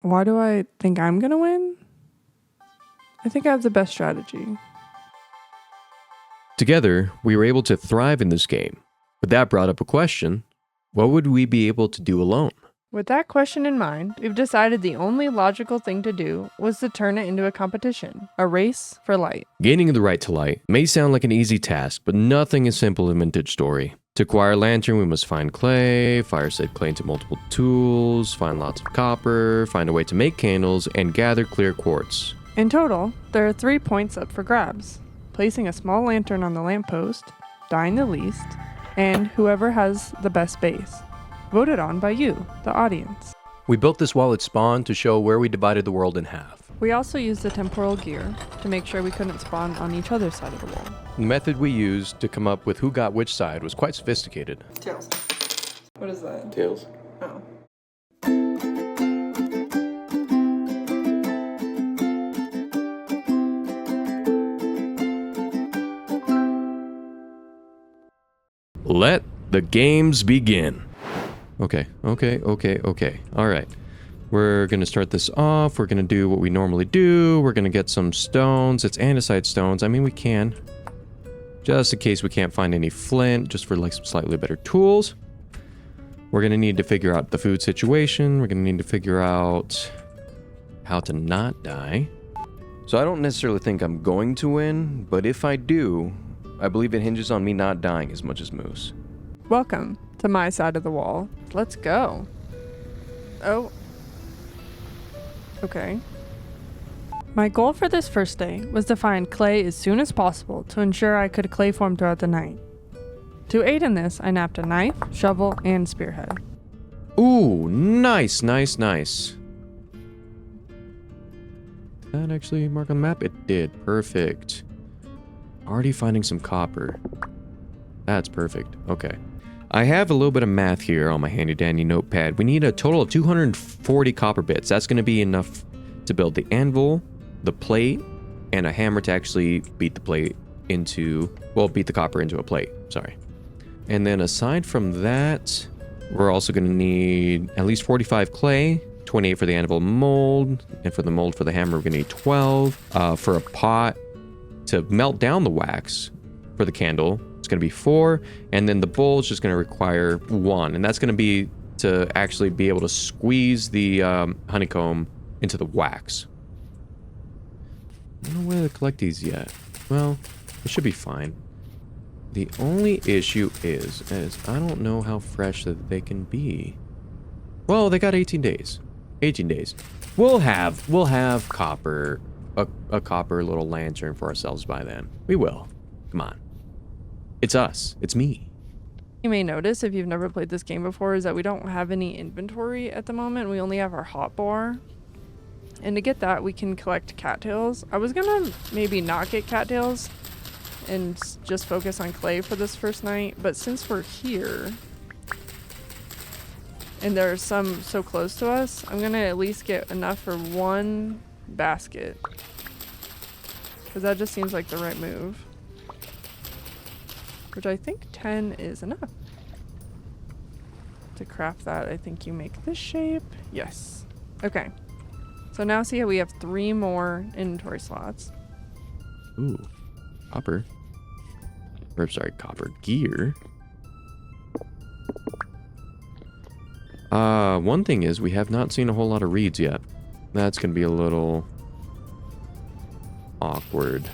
Why do I think I'm gonna win? I think I have the best strategy. Together, we were able to thrive in this game, but that brought up a question. What would we be able to do alone? With that question in mind, we've decided the only logical thing to do was to turn it into a competition, a race for light. Gaining the right to light may sound like an easy task, but nothing is simple in Vintage Story. To acquire a lantern, we must find clay, fire said clay into multiple tools, find lots of copper, find a way to make candles, and gather clear quartz. In total, there are 3 points up for grabs: placing a small lantern on the lamppost, dying the least, and whoever has the best base, voted on by you, the audience. We built this wall at spawn to show where we divided the world in half. We also used the temporal gear to make sure we couldn't spawn on each other's side of the wall. The method we used to come up with who got which side was quite sophisticated. Tails. What is that? Tails. Oh. Let the games begin. Okay. All right. We're going to start this off. We're going to do what we normally do. We're going to get some stones. It's andesite stones. I mean, we can. Just in case we can't find any flint, just for like some slightly better tools. We're going to need to figure out the food situation. We're going to need to figure out how to not die. So I don't necessarily think I'm going to win, but if I do, I believe it hinges on me not dying as much as Moose. Welcome to my side of the wall. Let's go. Oh. Okay. My goal for this first day was to find clay as soon as possible to ensure I could clay form throughout the night. To aid in this, I nabbed a knife, shovel, and spearhead. Ooh, nice. Did that actually mark on the map? It did. Perfect. Already finding some copper. That's perfect. Okay. I have a little bit of math here on my handy dandy notepad. We need a total of 240 copper bits. That's going to be enough to build the anvil, the plate, and a hammer to actually beat the copper into a plate. Sorry. And then aside from that, we're also going to need at least 45 clay, 28 for the anvil mold, and for the mold for the hammer, we're going to need 12. For a pot to melt down the wax for the candle, it's going to be 4, and then the bowl is just going to require 1, and that's going to be to actually be able to squeeze the honeycomb into the wax. I don't know where to collect these yet. Well, it should be fine. The only issue is I don't know how fresh that they can be. Well, they got 18 days. 18 days. We'll have copper, a copper little lantern for ourselves by then. We will. Come on. It's us. It's me. You may notice, if you've never played this game before, is that we don't have any inventory at the moment. We only have our hotbar. And to get that, we can collect cattails. I was gonna maybe not get cattails and just focus on clay for this first night, but since we're here and there's some so close to us, I'm gonna at least get enough for 1 basket, because that just seems like the right move. Which I think 10 is enough. To craft that, I think you make this shape. Yes. Okay. So now see how we have 3 more inventory slots. Ooh. Copper. Or, sorry, copper gear. One thing is we have not seen a whole lot of reeds yet. That's going to be a little awkward.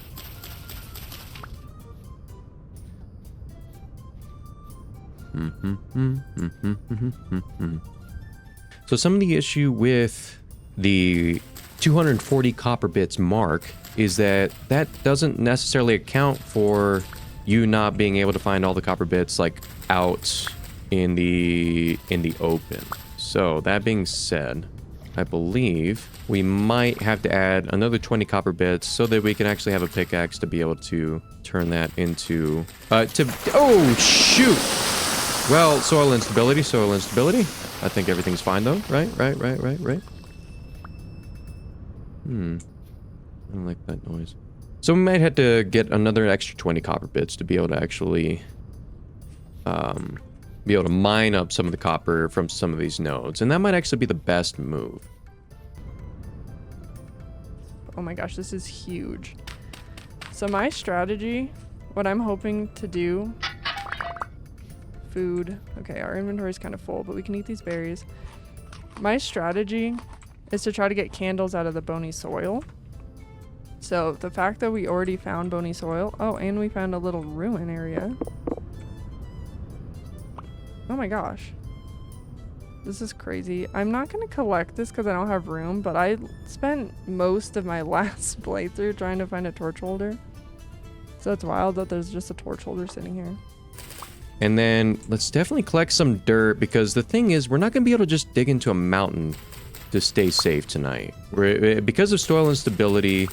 So some of the issue with the 240 copper bits mark is that doesn't necessarily account for you not being able to find all the copper bits like out in the open. So that being said, I believe we might have to add another 20 copper bits so that we can actually have a pickaxe to be able to turn that into oh shoot. Well, soil instability. I think everything's fine though, right? I don't like that noise. So we might have to get another extra 20 copper bits to be able to actually be able to mine up some of the copper from some of these nodes. And that might actually be the best move. Oh my gosh, this is huge. So my strategy, what I'm hoping to do, food. Okay, our inventory is kind of full, but we can eat these berries. My strategy is to try to get candles out of the bony soil. So the fact that we already found bony soil. Oh, and we found a little ruin area. Oh my gosh. This is crazy. I'm not going to collect this because I don't have room, but I spent most of my last playthrough trying to find a torch holder. So it's wild that there's just a torch holder sitting here. And then let's definitely collect some dirt, because the thing is, we're not going to be able to just dig into a mountain to stay safe tonight. Because of soil instability,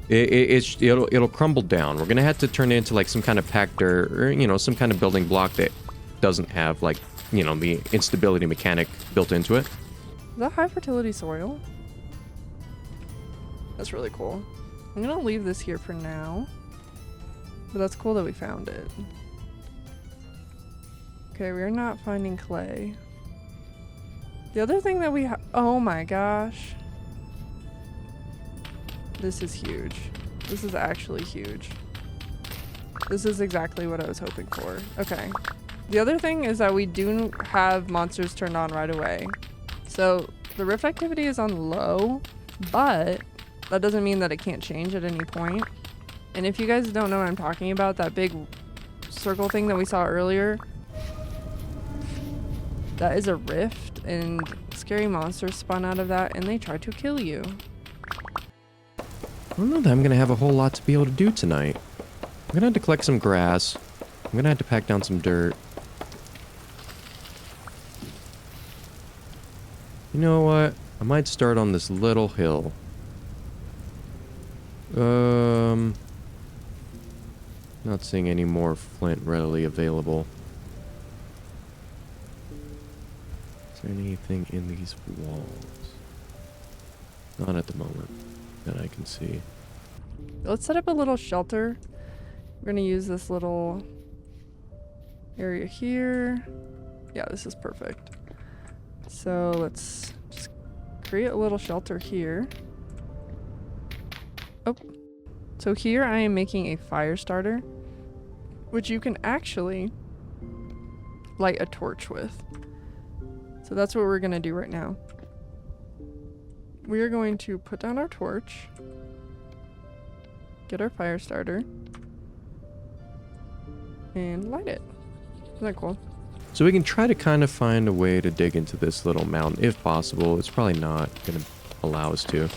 it'll crumble down. We're going to have to turn it into like some kind of packed dirt, or, you know, some kind of building block that doesn't have like, you know, the instability mechanic built into it. Is that high fertility soil? That's really cool. I'm going to leave this here for now. But that's cool that we found it. Okay, we're not finding clay. The other thing that we have... Oh my gosh. This is huge. This is actually huge. This is exactly what I was hoping for. Okay. The other thing is that we do have monsters turned on right away. So the rift activity is on low, but that doesn't mean that it can't change at any point. And if you guys don't know what I'm talking about, that big circle thing that we saw earlier, that is a rift, and scary monsters spawn out of that, and they try to kill you. I don't know that I'm going to have a whole lot to be able to do tonight. I'm going to have to collect some grass. I'm going to have to pack down some dirt. You know what? I might start on this little hill. Not seeing any more flint readily available. Is there anything in these walls? Not at the moment that I can see. Let's set up a little shelter. We're gonna use this little area here. Yeah, this is perfect. So let's just create a little shelter here. Oh, so here I am making a fire starter, which you can actually light a torch with. So that's what we're gonna do right now. We are going to put down our torch, get our fire starter, and light it. Isn't that cool? So we can try to kind of find a way to dig into this little mountain, if possible. It's probably not going to allow us to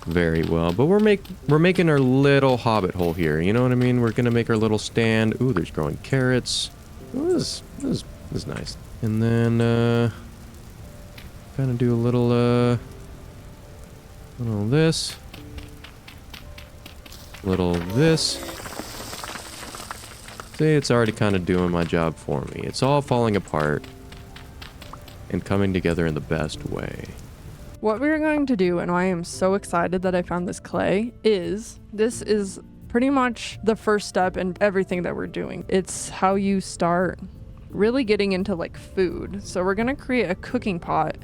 very well, but we're making our little hobbit hole here. You know what I mean? We're going to make our little stand. Ooh, there's growing carrots. Ooh, this is nice. And then kind of do a little this, little this. See, it's already kind of doing my job for me. It's all falling apart and coming together in the best way. What we're going to do, and why I am so excited that I found this clay, is this is pretty much the first step in everything that we're doing. It's how you start really getting into like food. So we're going to create a cooking pot,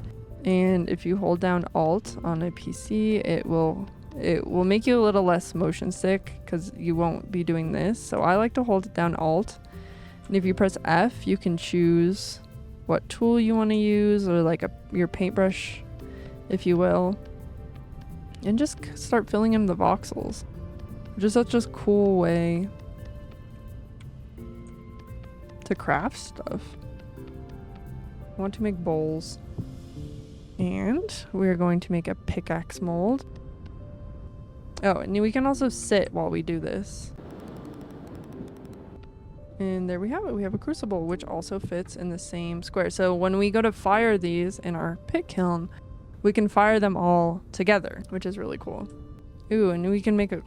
and if you hold down Alt on a PC, it will make you a little less motion sick because you won't be doing this. So I like to hold down Alt, and if you press F, you can choose what tool you want to use, or like your paintbrush, if you will, and just start filling in the voxels, which is such a cool way to craft stuff. I want to make bowls, and we're going to make a pickaxe mold. Oh, and we can also sit while we do this. And there we have it. We have a crucible, which also fits in the same square. So when we go to fire these in our pit kiln, we can fire them all together, which is really cool. Ooh, and we can make an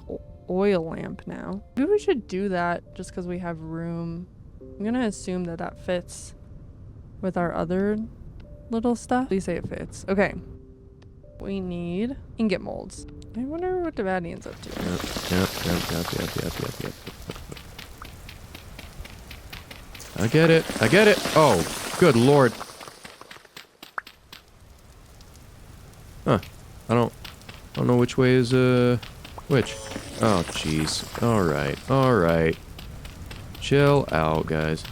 oil lamp now. Maybe we should do that just because we have room. I'm going to assume that that fits with our other little stuff. Please say it fits. Okay. We need ingot molds. I wonder what Davadeon's up to. Yep. I get it. Oh, good lord. Huh. I don't know which way is, which? Oh, jeez. Alright, alright. Chill out, guys.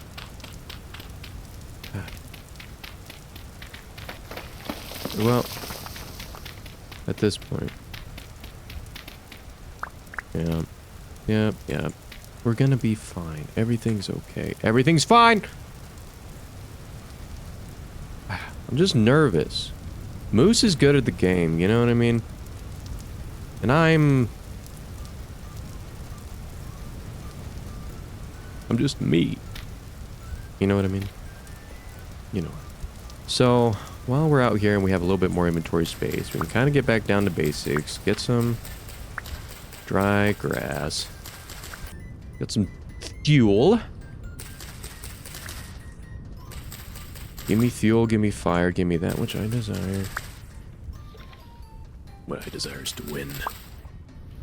Well, at this point. Yep. We're gonna be fine. Everything's okay. Everything's fine! I'm just nervous. Moose is good at the game, you know what I mean? And I'm just me. You know what I mean? You know. So, while we're out here and we have a little bit more inventory space, we can kind of get back down to basics, get some dry grass, get some fuel. Give me fuel, give me fire, give me that which I desire. What I desire is to win.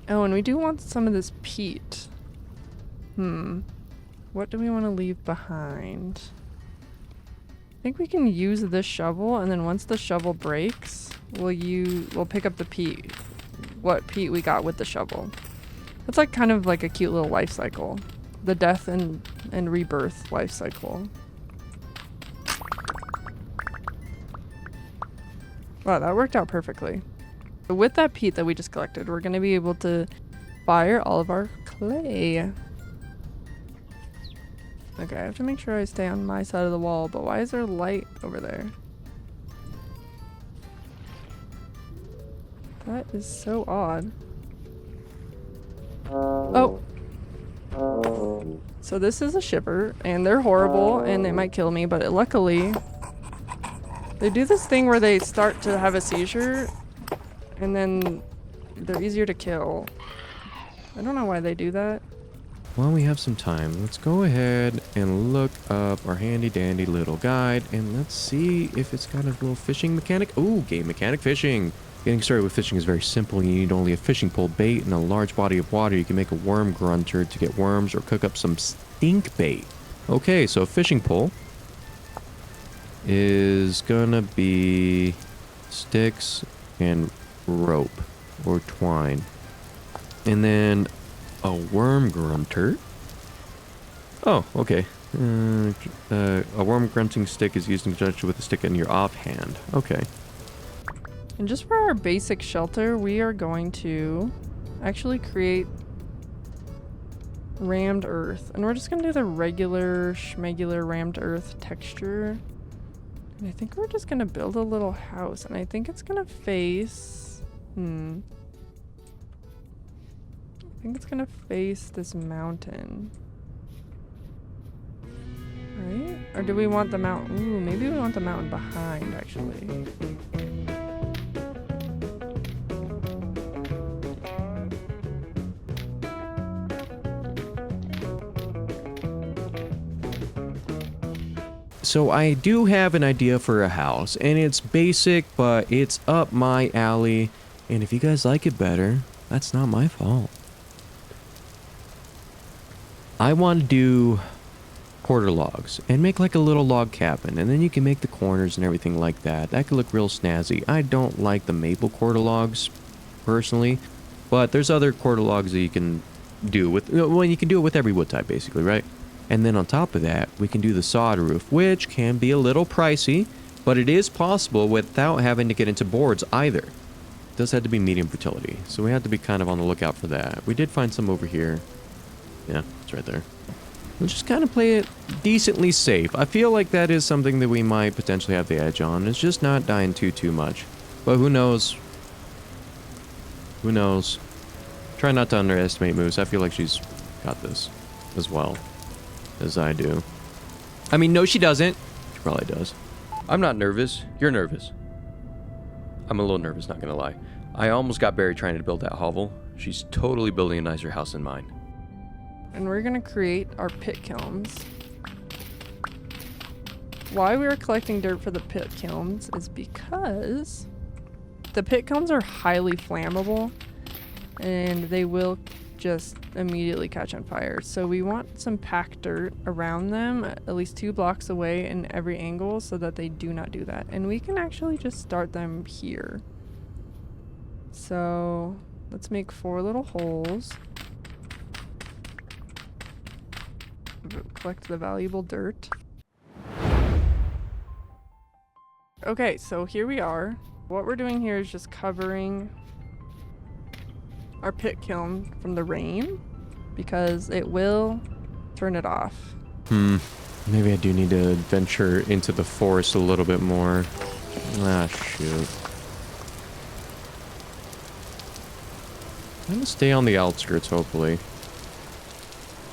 Oh, and we do want some of this peat. What do we want to leave behind? I think we can use this shovel, and then once the shovel breaks, we'll pick up the peat. What peat we got with the shovel. It's like kind of like a cute little life cycle. The death and rebirth life cycle. Wow, that worked out perfectly. But with that peat that we just collected, we're going to be able to fire all of our clay. Okay, I have to make sure I stay on my side of the wall, but why is there light over there? That is so odd. Oh! So this is a shipper, and they're horrible, and they might kill me, but luckily they do this thing where they start to have a seizure, and then they're easier to kill. I don't know why they do that. While we have some time, let's go ahead and look up our handy dandy little guide, and let's see if it's got a little fishing mechanic. Ooh, game mechanic fishing. Getting started with fishing is very simple. You need only a fishing pole, bait, and a large body of water. You can make a worm grunter to get worms or cook up some stink bait. Okay, so a fishing pole is gonna be sticks and rope or twine. And then a worm grunter. Oh, okay. A worm grunting stick is used in conjunction with a stick in your offhand. Okay. And just for our basic shelter, we are going to actually create rammed earth. And we're just going to do the regular schmegular rammed earth texture. And I think we're just going to build a little house. And I think it's going to face... I think it's going to face this mountain. Right? Or do we want the mountain? Ooh, maybe we want the mountain behind, actually. So I do have an idea for a house, and it's basic, but it's up my alley. And if you guys like it better, that's not my fault. I want to do quarter logs and make like a little log cabin, and then you can make the corners and everything like that. That could look real snazzy. I don't like the maple quarter logs personally, but there's other quarter logs that you can do with, well, you can do it with every wood type basically, right? And then on top of that, we can do the sod roof, which can be a little pricey, but it is possible without having to get into boards either. It does have to be medium fertility, so we have to be kind of on the lookout for that. We did find some over here. Yeah, it's right there. We'll just kind of play it decently safe. I feel like that is something that we might potentially have the edge on. It's just not dying too much. But who knows? Who knows? Try not to underestimate Moose. I feel like she's got this as well as I do. I mean, no, she doesn't. She probably does. I'm not nervous. You're nervous. I'm a little nervous, not gonna lie. I almost got Barry trying to build that hovel. She's totally building a nicer house than mine. And we're gonna create our pit kilns. Why we were collecting dirt for the pit kilns is because the pit kilns are highly flammable and they will just immediately catch on fire. So we want some packed dirt around them, at least 2 blocks away in every angle, so that they do not do that. And we can actually just start them here. So let's make 4 little holes. Collect the valuable dirt. Okay, so here we are. What we're doing here is just covering our pit kiln from the rain because it will turn it off. Maybe I do need to venture into the forest a little bit more. Ah, shoot. I'm gonna stay on the outskirts, hopefully.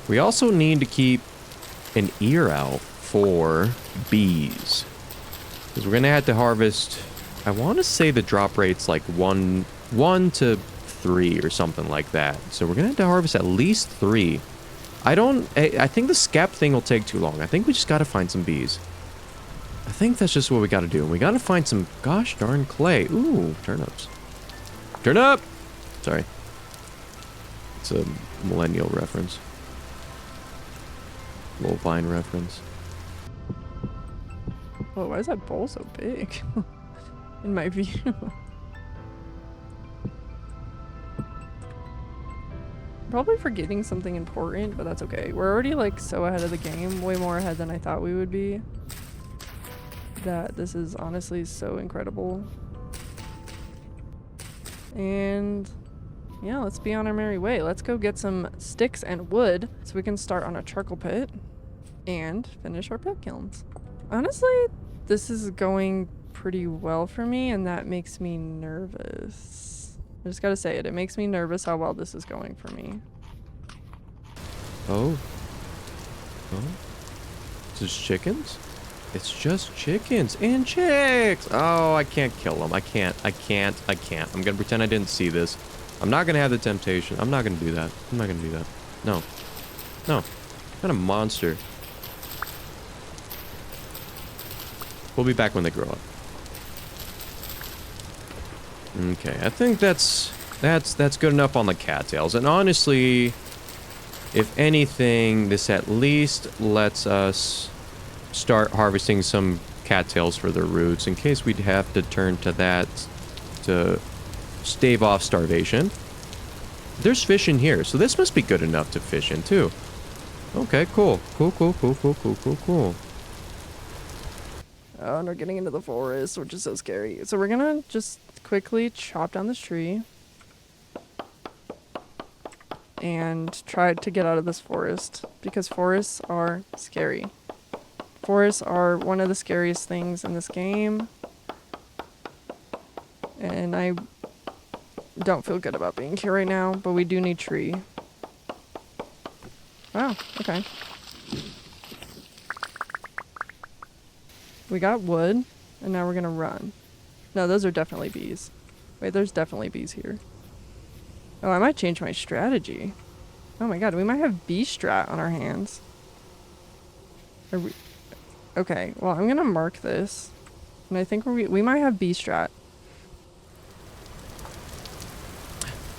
We also need to keep an ear out for bees. Because we're gonna have to harvest, I want to say the drop rate's like 1 to 3 or something like that. So we're gonna have to harvest at least 3. I think the scap thing will take too long. I think we just gotta find some bees. I think that's just what we gotta do. We gotta find some gosh darn clay. Ooh, turnips. Turnip! Sorry. It's a millennial reference. Little Vine reference. Whoa, why is that bowl so big? In my view. Probably forgetting something important, but that's okay. We're already like so ahead of the game, way more ahead than I thought we would be. That this is honestly so incredible. And yeah, let's be on our merry way. Let's go get some sticks and wood so we can start on a charcoal pit and finish our pit kilns. Honestly, this is going pretty well for me, and that makes me nervous. I just gotta say it. It makes me nervous how well this is going for me. Oh. Oh. It's just chickens? It's just chickens and chicks. Oh, I can't kill them. I can't. I'm gonna pretend I didn't see this. I'm not gonna have the temptation. I'm not gonna do that. I'm not gonna do that. No. No. What kind of monster? We'll be back when they grow up. Okay, I think that's good enough on the cattails. And honestly, if anything, this at least lets us start harvesting some cattails for their roots in case we'd have to turn to that to stave off starvation. There's fish in here, so this must be good enough to fish in too. Okay, cool. Cool. Oh, and we're getting into the forest, which is so scary. So we're gonna just quickly chop down this tree and try to get out of this forest because forests are scary. Forests are one of the scariest things in this game, and I don't feel good about being here right now, but we do need tree. Wow, okay. We got wood, and now we're gonna run. No, those are definitely bees. Wait, there's definitely bees here. Oh, I might change my strategy. Oh my god, we might have bee strat on our hands. Are we... Okay, well, I'm gonna mark this. And I think we might have bee strat.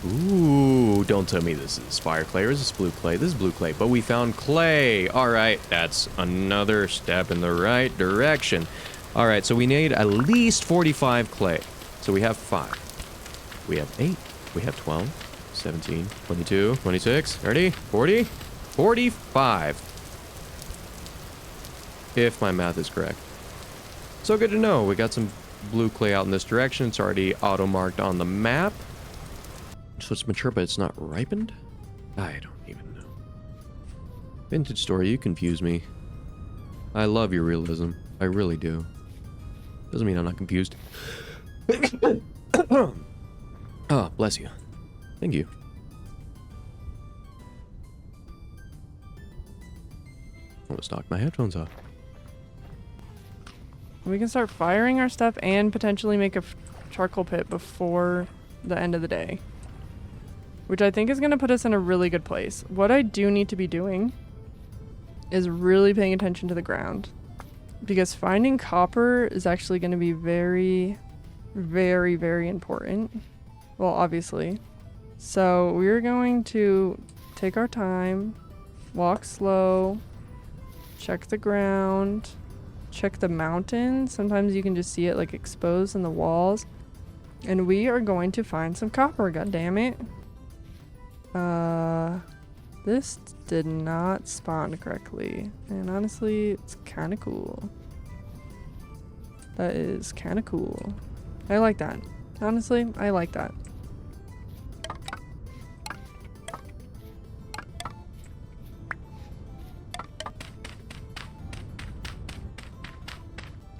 Ooh, don't tell me this is fire clay or is this blue clay? This is blue clay, but we found clay. All right, that's another step in the right direction. All right, so we need at least 45 clay. So we have 5. We have 8. We have 12, 17, 22, 26, 30, 40, 45. If my math is correct. So good to know. We got some blue clay out in this direction. It's already auto-marked on the map. So it's mature, but it's not ripened? I don't even know. Vintage story, you confuse me. I love your realism. I really do. Doesn't mean I'm not confused. Oh, bless you. Thank you. Almost knocked my headphones off. We can start firing our stuff and potentially make a charcoal pit before the end of the day. Which I think is going to put us in a really good place. What I do need to be doing is really paying attention to the ground. Because finding copper is actually going to be very, very, very important. Well, obviously. So we're going to take our time, walk slow, check the ground, check the mountain. Sometimes you can just see it like exposed in the walls. And we are going to find some copper, god damn it. This did not spawn correctly. And honestly, it's kind of cool. That is kind of cool. I like that. Honestly, I like that.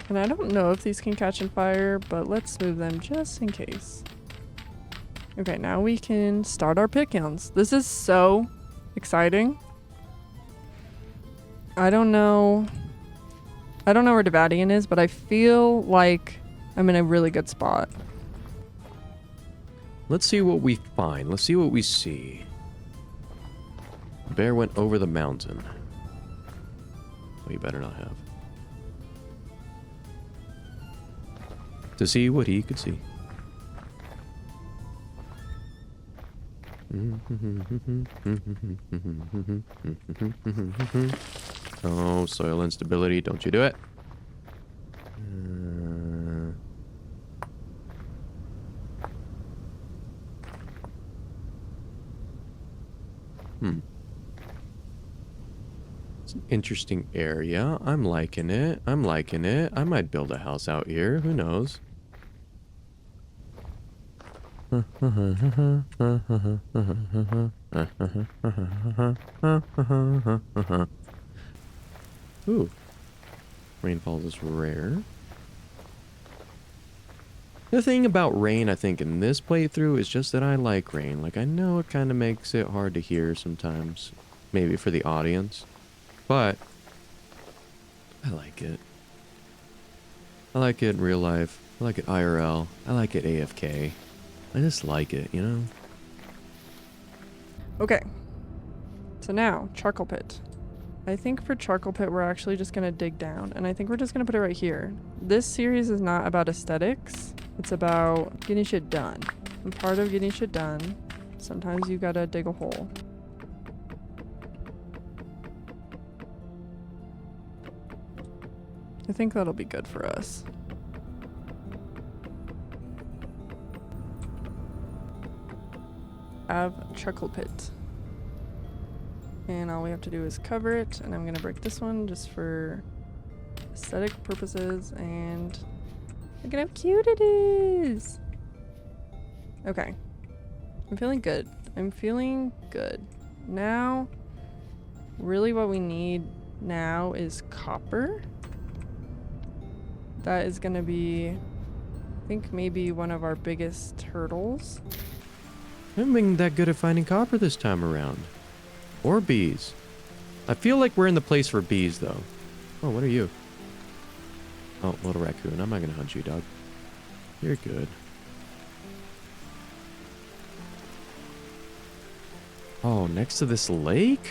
And I don't know if these can catch on fire, but let's move them just in case. Okay, now we can start our pickaxe. This is so exciting. I don't know where Davadeon is, but I feel like I'm in a really good spot. Let's see what we find. Let's see what we see. Bear went over the mountain. Oh, you better not have. To see what he could see. Oh, soil instability, don't you do it. It's an interesting area. I'm liking it. I'm liking it. I might build a house out here. Who knows? Ooh. Rainfall is rare. The thing about rain, I think, in this playthrough is just that I like rain. Like, I know it kind of makes it hard to hear sometimes. Maybe for the audience. But I like it. I like it in real life. I like it IRL. I like it AFK. I just like it, you know? Okay. So now, charcoal pit. I think for charcoal pit, we're actually just going to dig down. And I think we're just going to put it right here. This series is not about aesthetics. It's about getting shit done. And part of getting shit done, sometimes you gotta dig a hole. I think that'll be good for us. Have charcoal pit. And all we have to do is cover it, and I'm gonna break this one just for aesthetic purposes, and look at how cute it is! Okay. I'm feeling good. I'm feeling good. Now, really what we need now is copper. That is gonna be, I think, maybe one of our biggest hurdles. I haven't been that good at finding copper this time around. Or bees. I feel like we're in the place for bees, though. Oh, what are you? Oh, little raccoon. I'm not gonna hunt you, dog. You're good. Oh, next to this lake?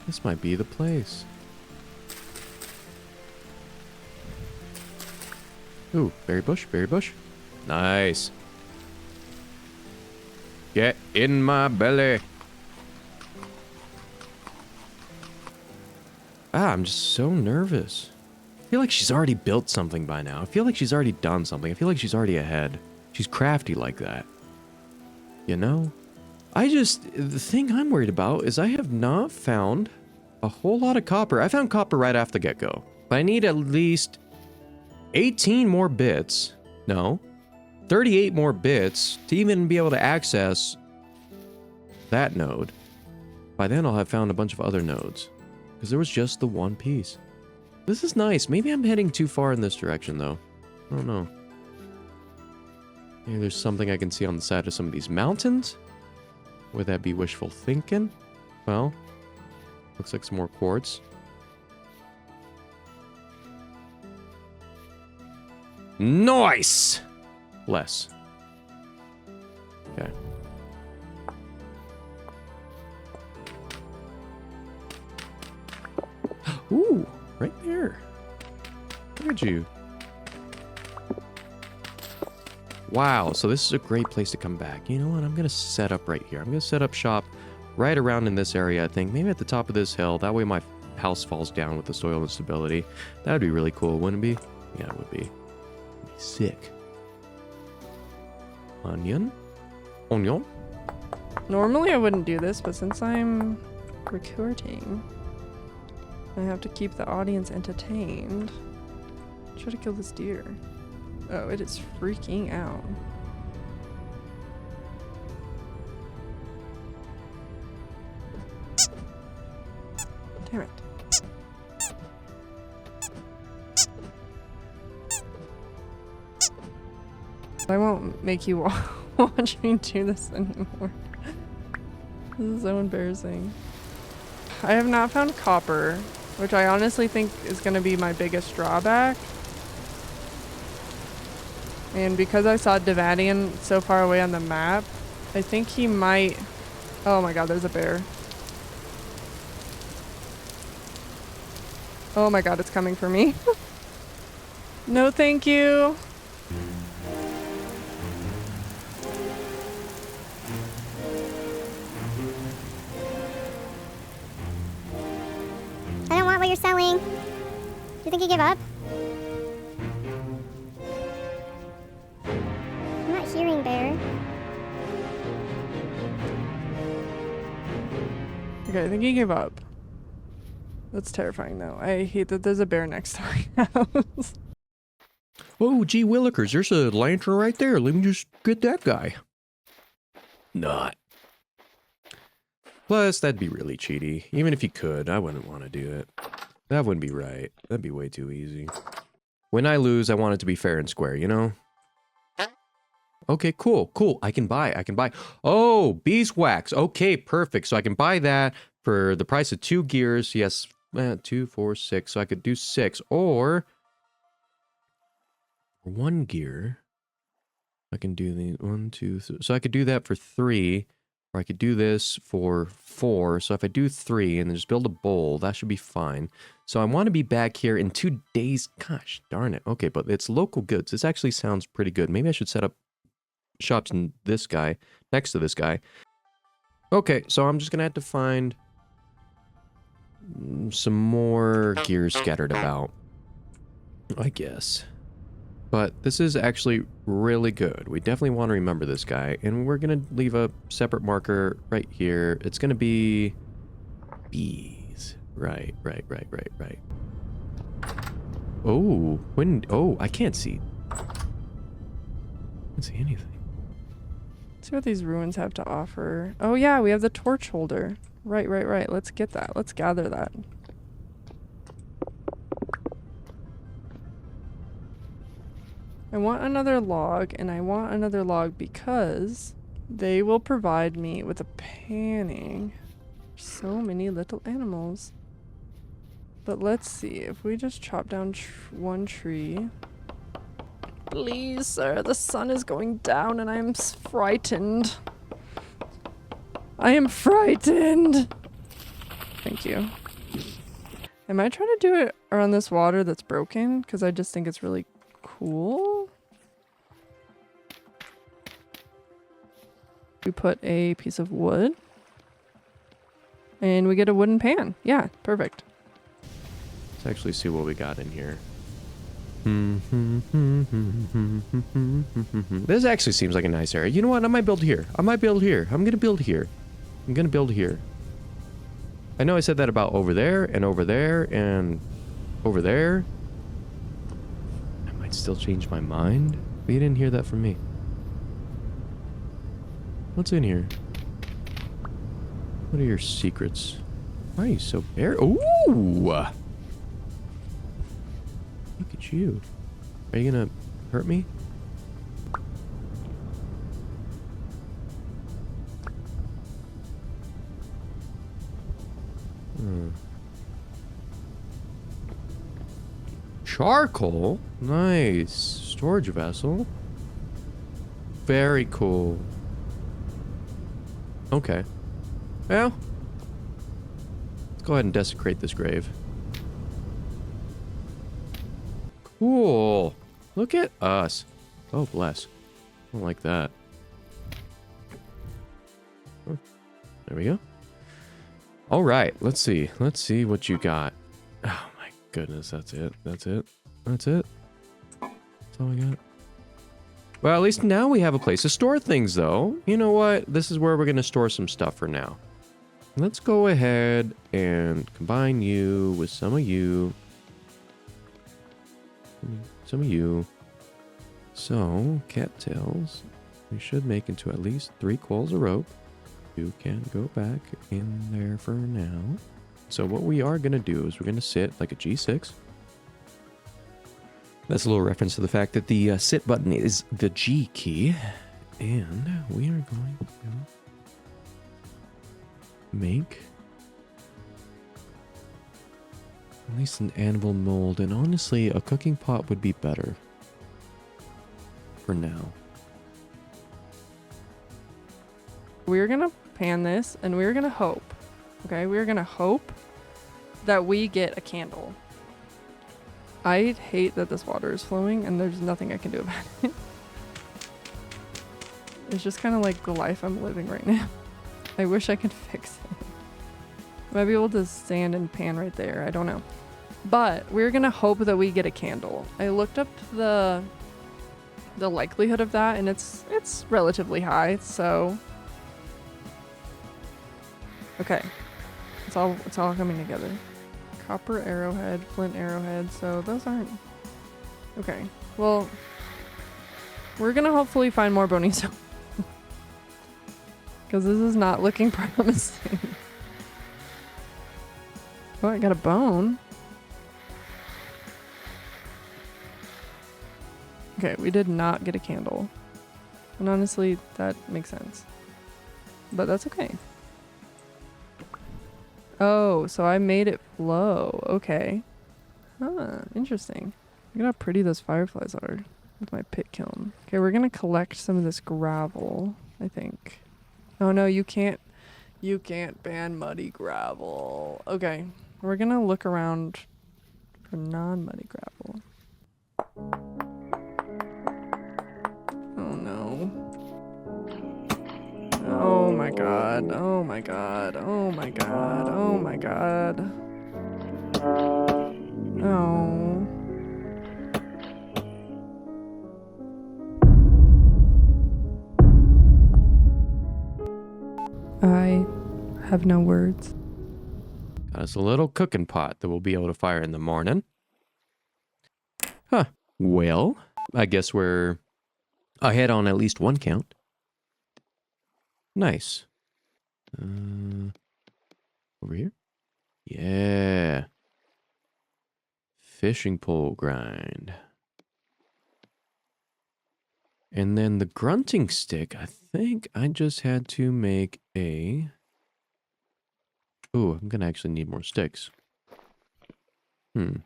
This might be the place. Ooh, berry bush, berry bush. Nice. Get in my belly. Ah, I'm just so nervous. I feel like she's already built something by now. I feel like she's already done something. I feel like she's already ahead. She's crafty like that. You know? The thing I'm worried about is I have not found a whole lot of copper. I found copper right off the get-go. But I need at least 18 more bits. No. 38 more bits to even be able to access that node. By then I'll have found a bunch of other nodes. Because there was just the one piece. This is nice. Maybe I'm heading too far in this direction, though. I don't know. Maybe there's something I can see on the side of some of these mountains? Would that be wishful thinking? Well, looks like some more quartz. Nice! Less. Okay. Ooh, right there. Look at you. Wow, so this is a great place to come back. You know what? I'm going to set up right here. I'm going to set up shop right around in this area, I think. Maybe at the top of this hill. That way my house falls down with the soil instability. That would be really cool, wouldn't it be? Yeah, it would be. Sick. Onion? Onion? Normally I wouldn't do this, but since I'm recording, I have to keep the audience entertained. Try to kill this deer. Oh, it is freaking out. Damn it. I won't make you watch me do this anymore. This is so embarrassing. I have not found copper, which I honestly think is going to be my biggest drawback. And because I saw Davadeon so far away on the map, I think he might... Oh my god, there's a bear. Oh my god, it's coming for me. No, thank you. I don't want what you're selling. Do you think you give up? I'm not hearing bear. Okay, I think he gave up. That's terrifying though. I hate that there's a bear next to my house. Oh, gee willikers, there's a lantern right there. Let me just get that guy. Not. Plus, that'd be really cheaty. Even if you could, I wouldn't want to do it. That wouldn't be right. That'd be way too easy. When I lose, I want it to be fair and square, you know? Okay, cool, cool. I can buy. Oh, beeswax. Okay, perfect. So I can buy that for the price of 2 gears. Yes, 2, 4, 6. So I could do 6. Or 1 gear. I can do the 1, 2, 3. So I could do that for 3. Or I could do this for 4. So if I do 3 and then just build a bowl, that should be fine. So I want to be back here in 2 days. Gosh, darn it. Okay, but it's local goods. This actually sounds pretty good. Maybe I should set up shops in this guy, next to this guy. Okay, so I'm just going to have to find some more gears scattered about, I guess. But this is actually really good. We definitely want to remember this guy. And we're going to leave a separate marker right here. It's going to be bees. Right. Oh, oh, I can't see. I can't see anything. Let's see what these ruins have to offer. Oh yeah, we have the torch holder. Right. Let's get that. Let's gather that. I want another log, and I want another log because they will provide me with a panning. So many little animals. But let's see, if we just chop down 1 tree. Please, sir, the sun is going down and I'm frightened. I am frightened! Thank you. I might try to do it around this water that's broken, because I just think it's really cool. We put a piece of wood. And we get a wooden pan. Yeah, perfect. Let's actually see what we got in here. This actually seems like a nice area. You know what? I might build here. I'm going to build here. I'm going to build here. I know I said that about over there and over there and over there. I might still change my mind. But you didn't hear that from me. What's in here? What are your secrets? Why are you so bare? Ooh! Look at you. Are you gonna hurt me? Charcoal? Nice. Storage vessel. Very cool. Okay. Well, let's go ahead and desecrate this grave. Cool. Look at us. Oh, bless. I don't like that. Huh. There we go. All right, let's see. Let's see what you got. Oh my goodness, that's it. That's it. That's it. That's all we got. Well, at least now we have a place to store things, though. You know what? This is where we're going to store some stuff for now. Let's go ahead and combine you with some of you. Some of you. So, cattails. We should make into at least 3 coils of rope. You can go back in there for now. So what we are going to do is we're going to sit like a G6. That's a little reference to the fact that the sit button is the G key. And we are going to make at least an anvil mold. And honestly, a cooking pot would be better for now. We're gonna pan this and we're gonna hope, okay? We're gonna hope that we get a candle. I hate that this water is flowing and there's nothing I can do about it. It's just kind of like the life I'm living right now. I wish I could fix it. Might be able to stand and pan right there, I don't know. But we're gonna hope that we get a candle. I looked up the likelihood of that and it's relatively high, so okay, it's all coming together. Copper arrowhead, flint arrowhead, so those aren't... Okay, well, we're gonna hopefully find more bony stone. Because this is not looking promising. Oh, I got a bone. Okay, we did not get a candle. And honestly, that makes sense. But that's okay. Oh, so I made it flow. Okay. Huh, interesting. Look at how pretty those fireflies are with my pit kiln. Okay, we're gonna collect some of this gravel, I think. Oh no, you can't ban muddy gravel. Okay, we're gonna look around for non-muddy gravel. Oh no. Oh my god, oh my god, oh my god, oh my god. Oh. I have no words. Got us a little cooking pot that we'll be able to fire in the morning. Huh. Well, I guess we're ahead on at least one count. Nice. Over here? Yeah. Fishing pole grind. And then the grunting stick, I think I just had to make a... Ooh, I'm gonna actually need more sticks. Do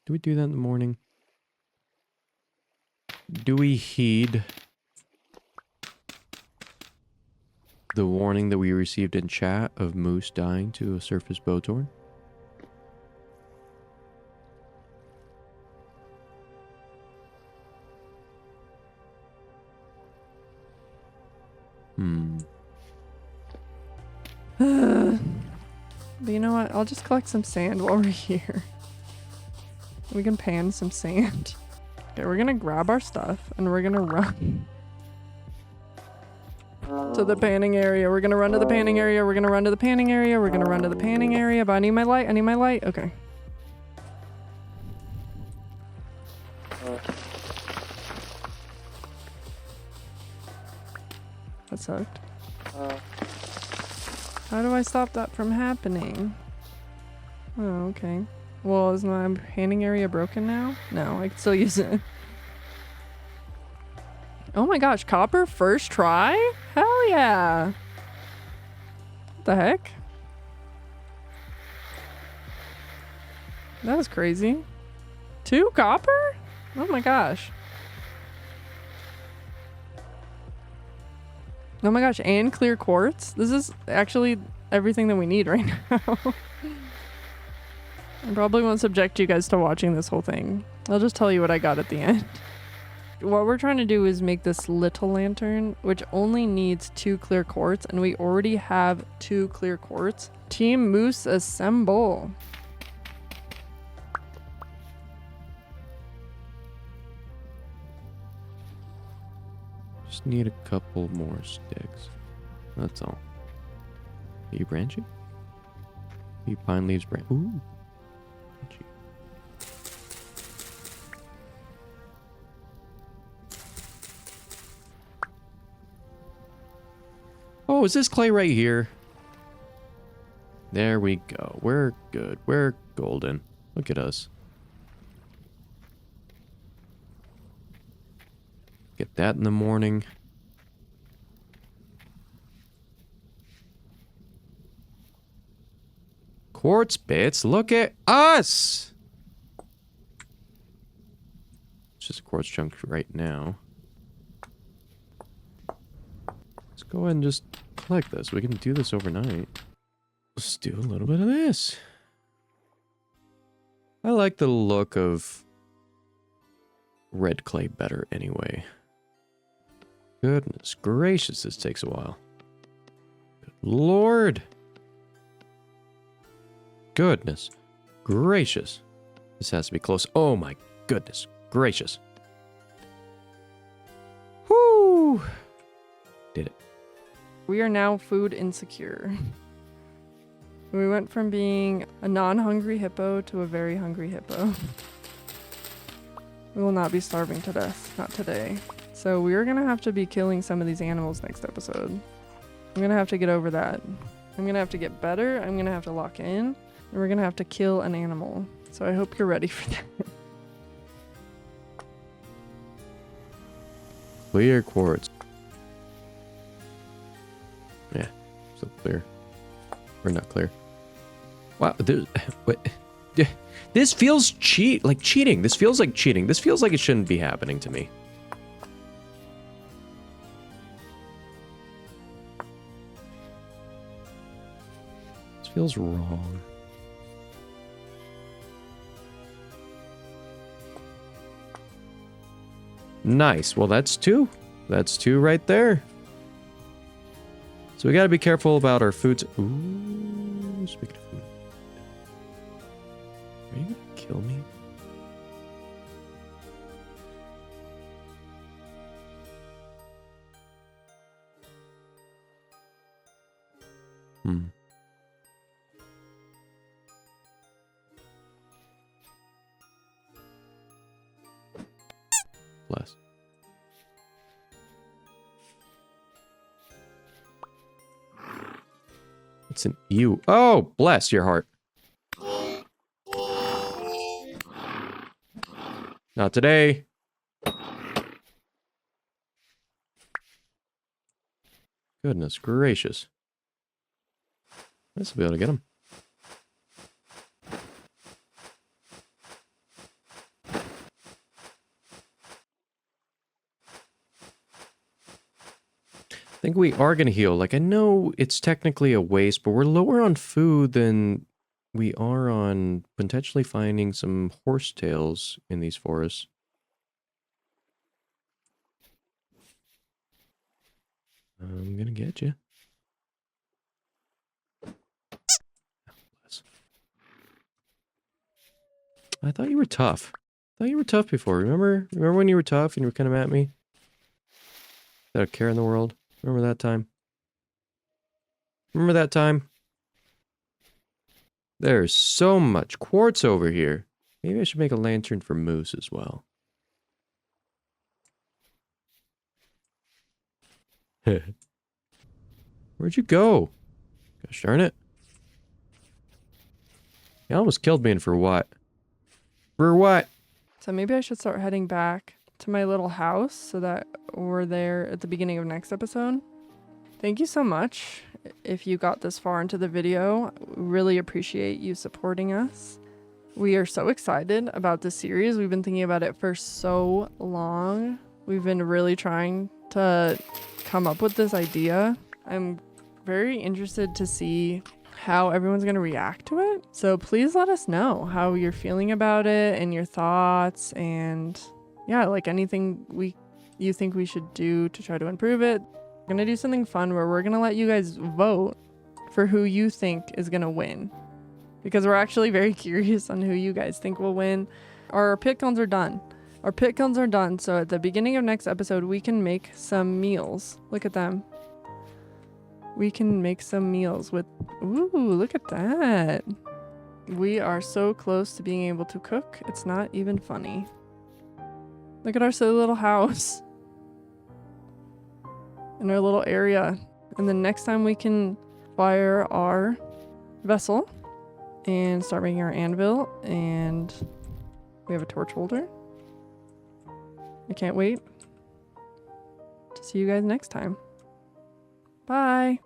we do that in the morning? Do we heed the warning that we received in chat of Moose dying to a surface bow torn? But you know what? I'll just collect some sand while we're here. We can pan some sand. Okay, we're gonna grab our stuff and we're gonna run to the panning area. We're gonna run to the panning area. We're gonna run to the panning area. We're gonna run to the panning area. But I need my light. I need my light. Okay. That sucked. How do I stop that from happening? Oh, okay. Well, is my panning area broken now? No, I can still use it. Oh my gosh, copper first try? Hell yeah. What the heck? That was crazy. 2 copper? Oh my gosh. Oh my gosh, and clear quartz? This is actually everything that we need right now. I probably won't subject you guys to watching this whole thing. I'll just tell you what I got at the end. what we're trying to do is make this little lantern, which only needs 2 clear quartz, and we already have 2 clear quartz. Team Moose assemble. Just need a couple more sticks. That's all. Are you branching? You pine leaves branch. Ooh. Branchy. Oh, is this clay right here? There we go. We're good. We're golden. Look at us. Get that in the morning. Quartz bits, look at us! It's just a quartz chunk right now. Let's go ahead and just collect this. We can do this overnight. Let's do a little bit of this. I like the look of red clay better anyway. Goodness gracious, this takes a while. Good Lord. Goodness gracious. This has to be close. Oh my goodness gracious. Whoo! Did it. We are now food insecure. We went from being a non-hungry hippo to a very hungry hippo. We will not be starving to death. Not today. So we are going to have to be killing some of these animals next episode. I'm going to have to get over that. I'm going to have to get better. I'm going to have to lock in. And we're going to have to kill an animal. So I hope you're ready for that. Clear quartz. Yeah, still clear. Or not clear. Wow, what? This feels cheating. This feels like cheating. This feels like it shouldn't be happening to me. This feels wrong. Nice. Well, that's 2. That's 2 right there. So we gotta be careful about our foods. Ooh, speaking of food. Are you gonna kill me? Bless. It's an ew. Oh, bless your heart. Not today. Goodness gracious. This will be able to get him. I think we are going to heal. Like, I know it's technically a waste, but we're lower on food than we are on potentially finding some horsetails in these forests. I'm going to get you. I thought you were tough. I thought you were tough before. Remember when you were tough and you were kind of at me? Without a care in the world? Remember that time? Remember that time? There's so much quartz over here. Maybe I should make a lantern for Moose as well. Where'd you go? Gosh darn it. You almost killed me, and for what? For what? So maybe I should start heading back to my little house so that we're there at the beginning of next episode. Thank you so much if you got this far into the video. Really appreciate you supporting us. We are so excited about this series. We've been thinking about it for so long. We've been really trying to come up with this idea. I'm very interested to see how everyone's going to react to it. So please let us know how you're feeling about it and your thoughts, and yeah, like anything you think we should do to try to improve it. We're gonna do something fun where we're gonna let you guys vote for who you think is gonna win, because we're actually very curious on who you guys think will win. Our pit guns are done. Our pit guns are done, so at the beginning of next episode we can make some meals. Look at them. We can make some meals with, ooh, look at that. We are so close to being able to cook, it's not even funny. Look at our silly little house in our little area. And then next time we can fire our vessel and start making our anvil, and we have a torch holder. I can't wait to see you guys next time. Bye.